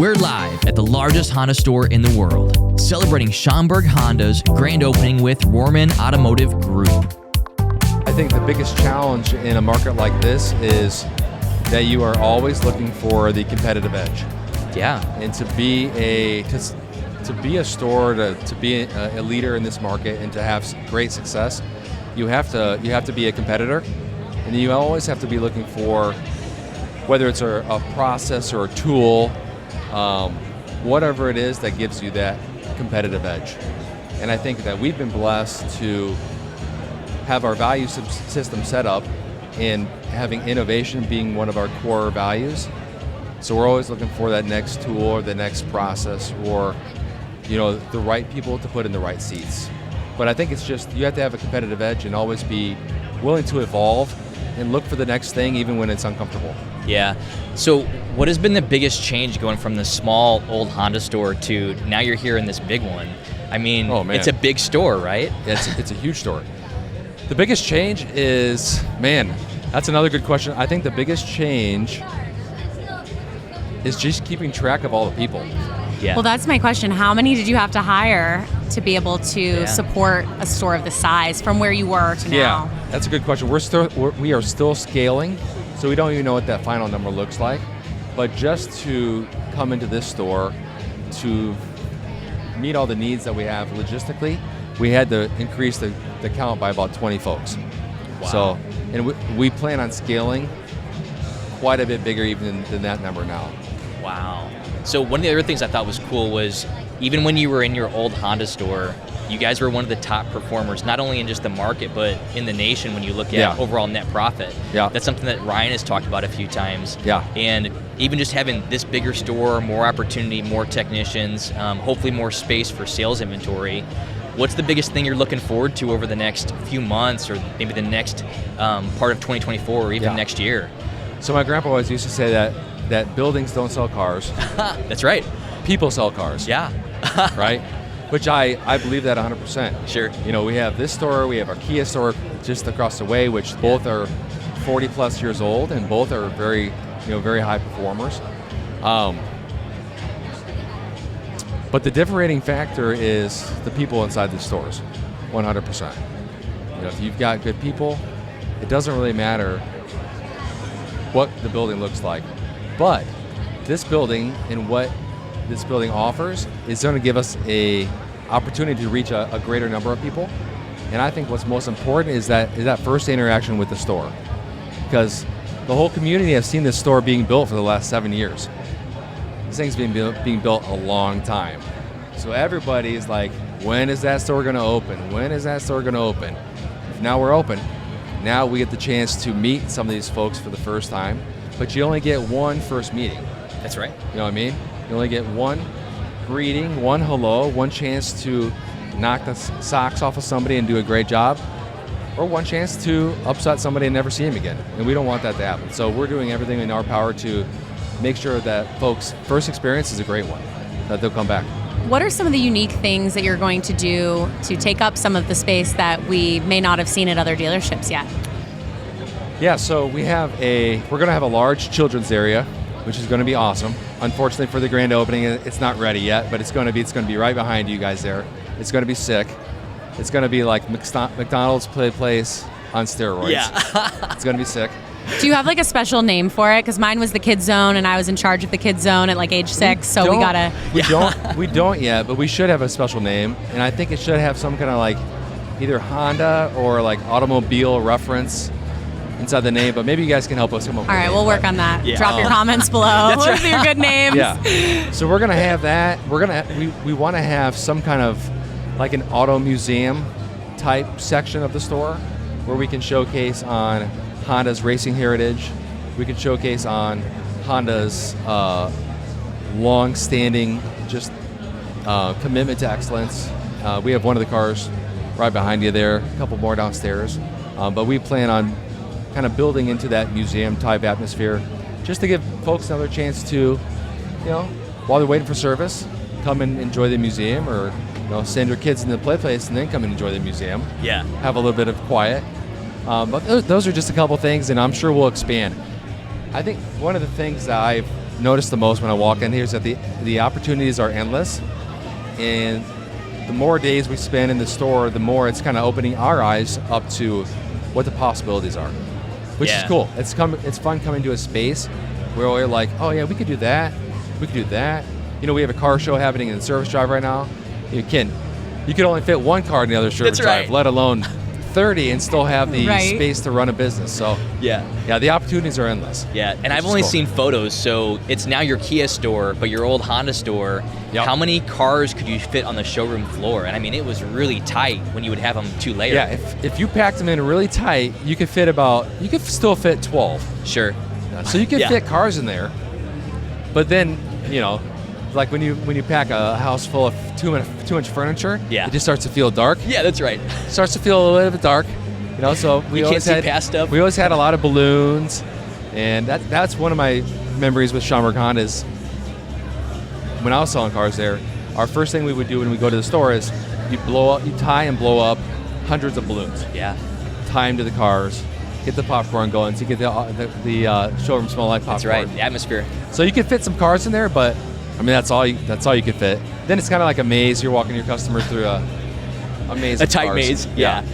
We're live at the largest Honda store in the world, celebrating Schaumburg Honda's grand opening with Rohrman Automotive Group. I think the biggest challenge in a market like this is that you are always looking for the competitive edge. Yeah. And to be a store, to be a leader in this market and to have great success, you have to be a competitor, and you always have to be looking for, whether it's a process or a tool, whatever it is that gives you that competitive edge. And I think that we've been blessed to have our value system set up and having innovation being one of our core values. So we're always looking for that next tool or the next process or, the right people to put in the right seats. But I think it's just, you have to have a competitive edge and always be willing to evolve and look for the next thing even when it's uncomfortable. Yeah. So what has been the biggest change going from the small old Honda store to now you're here in this big one? I mean, it's a big store, right? It's a huge store. The biggest change is, that's another good question. I think the biggest change is just keeping track of all the people. Yeah. Well, that's my question. How many did you have to hire to be able to support a store of this size from where you were to now? Yeah, that's a good question. We are still scaling, so we don't even know what that final number looks like. But just to come into this store, to meet all the needs that we have logistically, we had to increase the count by about 20 folks. Wow. So, and we plan on scaling quite a bit bigger even than that number now. Wow. So one of the other things I thought was cool was even when you were in your old Honda store, you guys were one of the top performers, not only in just the market, but in the nation when you look at overall net profit. Yeah. That's something that Ryan has talked about a few times. Yeah. And even just having this bigger store, more opportunity, more technicians, hopefully more space for sales inventory. What's the biggest thing you're looking forward to over the next few months or maybe the next part of 2024 or even next year? So my grandpa always used to say that buildings don't sell cars. That's right. People sell cars. Yeah. Right? Which I believe that 100%. Sure. We have this store, we have our Kia store just across the way, which both are 40 plus years old and both are very, very high performers. But the differentiating factor is the people inside the stores, 100%. If you've got good people, it doesn't really matter what the building looks like. But this building and what this building offers is going to give us a opportunity to reach a greater number of people. And I think what's most important is that first interaction with the store. Because the whole community has seen this store being built for the last 7 years. This thing's been being built a long time. So everybody is like, when is that store going to open? When is that store going to open? Now we're open. Now we get the chance to meet some of these folks for the first time. But you only get one first meeting. That's right. You know what I mean? You only get one greeting, one hello, one chance to knock the socks off of somebody and do a great job, or one chance to upset somebody and never see him again. And we don't want that to happen. So we're doing everything in our power to make sure that folks' first experience is a great one, that they'll come back. What are some of the unique things that you're going to do to take up some of the space that we may not have seen at other dealerships yet? Yeah, so we're going to have a large children's area, which is going to be awesome. Unfortunately for the grand opening, it's not ready yet, but it's going to be right behind you guys there. It's going to be sick. It's going to be like McDonald's place on steroids. Yeah. It's going to be sick. Do you have like a special name for it? Because mine was the kids zone, and I was in charge of the kids zone at like age 6, so we gotta. We don't yet, but we should have a special name, and I think it should have some kind of like either Honda or like automobile reference inside the name, but maybe you guys can help us come up with All right, we'll work on that. Yeah. Drop your comments below. That's right. Your good names. Yeah. So we're gonna have that. We want to have some kind of like an auto museum type section of the store where we can showcase on Honda's racing heritage. We can showcase on Honda's long-standing commitment to excellence. We have one of the cars right behind you there, a couple more downstairs, but we plan on kind of building into that museum type atmosphere just to give folks another chance to, while they're waiting for service, come and enjoy the museum, or send your kids in the play place and then come and enjoy the museum. Yeah. Have a little bit of quiet. But those are just a couple things, and I'm sure we'll expand. I think one of the things that I've notice the most when I walk in here is that the opportunities are endless, and the more days we spend in the store, the more it's kind of opening our eyes up to what the possibilities are, which is cool. It's fun coming to a space where we're like, oh yeah, we could do that, we could do that. You know, we have a car show happening in the service drive right now. You could only fit one car in the other service drive, let alone 30, and still have the space to run a business. So yeah, the opportunities are endless. Yeah, and I've only seen photos, so it's now your Kia store, but your old Honda store. Yep. How many cars could you fit on the showroom floor? And I mean, it was really tight when you would have them 2 layered. Yeah, if you packed them in really tight, you could still fit 12. Sure. So you could fit cars in there, but then, you know, like when you pack a house full of too much furniture, it just starts to feel dark. Yeah, that's right. It starts to feel a little bit dark, you know. So we always had a lot of balloons, and that's one of my memories with Schaumburg Honda is when I was selling cars there. Our first thing we would do when we go to the store is you tie and blow up hundreds of balloons. Yeah. Tie them to the cars, get the popcorn going, so you get the showroom smell like popcorn. That's right. The atmosphere. So you could fit some cars in there, but I mean, that's all you could fit. Then it's kind of like a maze. You're walking your customers through a maze. A tight maze. Yeah.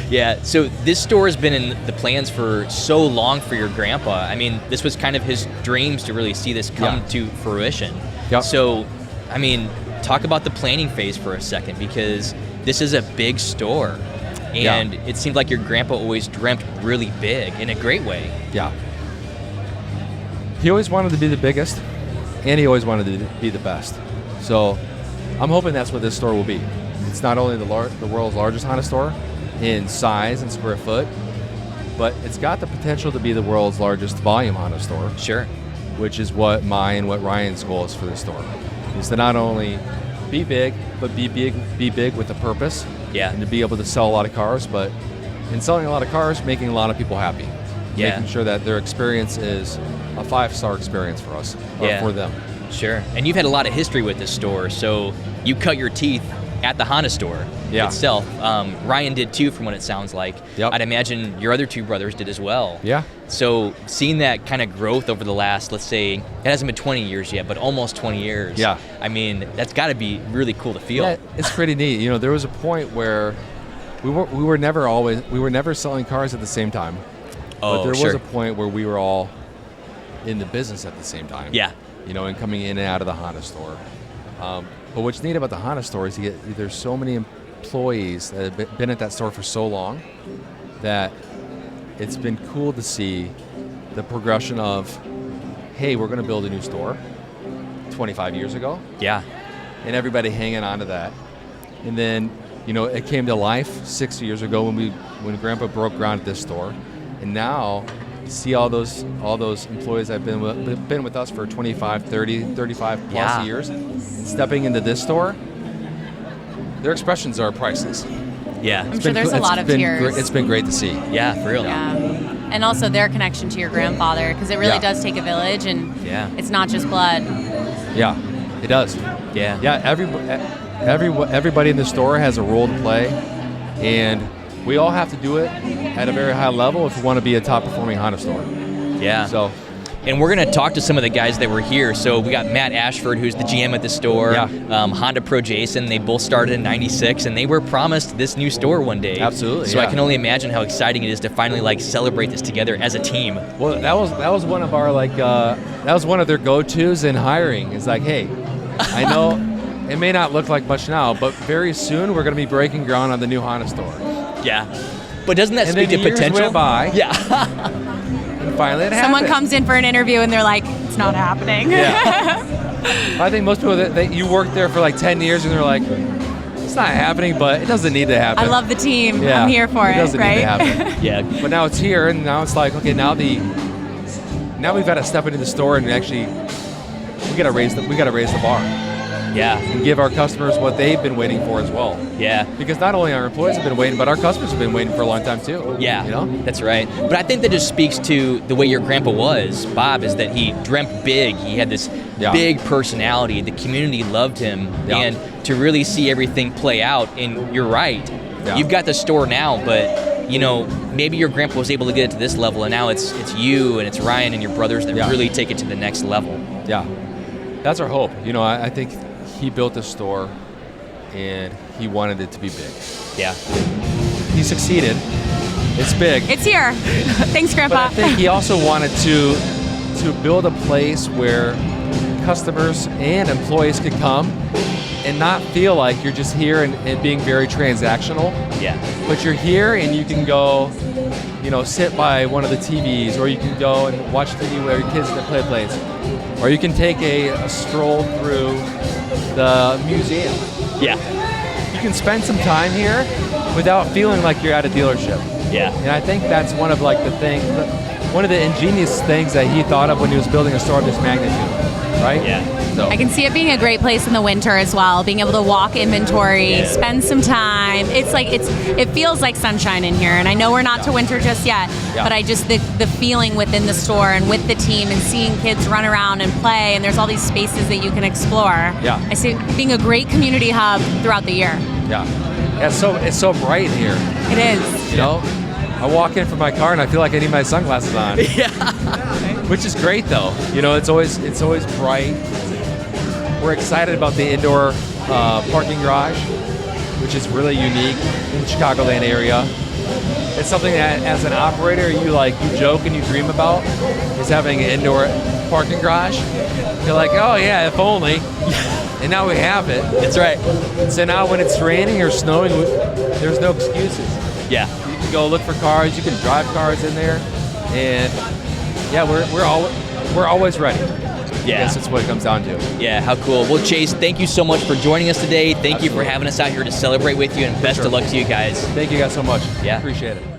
Yeah. So this store has been in the plans for so long for your grandpa. I mean, this was kind of his dreams to really see this come to fruition. Yep. So, I mean, talk about the planning phase for a second, because this is a big store. And it seemed like your grandpa always dreamt really big in a great way. Yeah. He always wanted to be the biggest, and he always wanted to be the best. So I'm hoping that's what this store will be. It's not only the world's largest Honda store in size and square foot, but it's got the potential to be the world's largest volume Honda store. Sure. Which is what Ryan's goal is for this store, is to not only be big, but be big with a purpose. Yeah. And to be able to sell a lot of cars, but in selling a lot of cars, making a lot of people happy. Yeah. Making sure that their experience is a 5-star experience for us, or for them. Sure. And you've had a lot of history with this store, so you cut your teeth at the Honda store itself. Ryan did too, from what it sounds like. Yep. I'd imagine your other 2 brothers did as well. Yeah. So seeing that kind of growth over the last, let's say, it hasn't been 20 years yet, but almost 20 years. Yeah. I mean, that's got to be really cool to feel. Yeah, it's pretty neat. You know, there was a point where we were never selling cars at the same time. Oh, but there was a point where we were all in the business at the same time. Yeah. You know, and coming in and out of the Honda store. But what's neat about the Honda store is there's so many employees that have been at that store for so long that it's been cool to see the progression of, hey, we're going to build a new store 25 years ago. Yeah. And everybody hanging on to that. And then, you know, it came to life 6 years ago when Grandpa broke ground at this store. And now, see all those employees that have been with us for 25, 30, 35 plus years, and stepping into this store, their expressions are priceless. Yeah. I'm sure there's a lot of tears. It's been great to see. Yeah, for real. Yeah. And also their connection to your grandfather, because it really does take a village, and it's not just blood. Yeah, it does. Yeah. Yeah, everybody in the store has a role to play, and we all have to do it at a very high level if we want to be a top-performing Honda store. Yeah. So, and we're going to talk to some of the guys that were here. So we got Matt Ashford, who's the GM at the store. Yeah. Honda Pro Jason. They both started in '96, and they were promised this new store one day. Absolutely. So I can only imagine how exciting it is to finally celebrate this together as a team. Well, that was one of our that was one of their go-tos in hiring. It's like, hey, I know it may not look like much now, but very soon we're going to be breaking ground on the new Honda store. Yeah. But doesn't that speak to potential? Went by. Yeah. And finally it happened. Someone comes in for an interview and they're like, it's not happening. Yeah. I think most people that you worked there for like 10 years and they're like, it's not happening, but it doesn't need to happen. I love the team. Yeah. I'm here for it, doesn't right? need to happen. Yeah. But now it's here, and now it's like, okay, now we've got to step into the store and actually we got to raise the bar. Yeah. And give our customers what they've been waiting for as well. Yeah. Because not only our employees have been waiting, but our customers have been waiting for a long time too. Yeah. You know? That's right. But I think that just speaks to the way your grandpa was, Bob, is that he dreamt big. He had this big personality. The community loved him. Yeah. And to really see everything play out, and you're right. Yeah. You've got the store now, but you know, maybe your grandpa was able to get it to this level, and now it's you and it's Ryan and your brothers that really take it to the next level. Yeah, that's our hope. You know, I think he built this store and he wanted it to be big. Yeah. He succeeded. It's big. It's here. Thanks, But Grandpa. I think he also wanted to build a place where customers and employees could come and not feel like you're just here and being very transactional. Yeah. But you're here and you can go, you know, sit by one of the TVs, or you can go and watch TV where your kids can play plates, or you can take a stroll through the museum. Yeah. You can spend some time here without feeling like you're at a dealership. Yeah. And I think that's one of one of the ingenious things that he thought of when he was building a store of this magnitude, right? Yeah. So, I can see it being a great place in the winter as well, being able to walk inventory, spend some time. It feels like sunshine in here, and I know we're not to winter just yet, but I just, the feeling within the store and with the team and seeing kids run around and play, and there's all these spaces that you can explore. Yeah. I see it being a great community hub throughout the year. yeah. It's so bright here. It is. You know, I walk in from my car and I feel like I need my sunglasses on. Yeah. Which is great though. You know, it's always bright. We're excited about the indoor parking garage, which is really unique in the Chicagoland area. It's something that, as an operator, you joke and you dream about, is having an indoor parking garage. You're like, oh yeah, if only. And now we have it. That's right. So now when it's raining or snowing, there's no excuses. Yeah. You can go look for cars. You can drive cars in there, and yeah, we're always ready. Yeah. I guess that's what it comes down to. Yeah, how cool. Well, Chase, thank you so much for joining us today. Thank you for having us out here to celebrate with you, and best of luck to you guys. Thank you guys so much. Yeah. Appreciate it.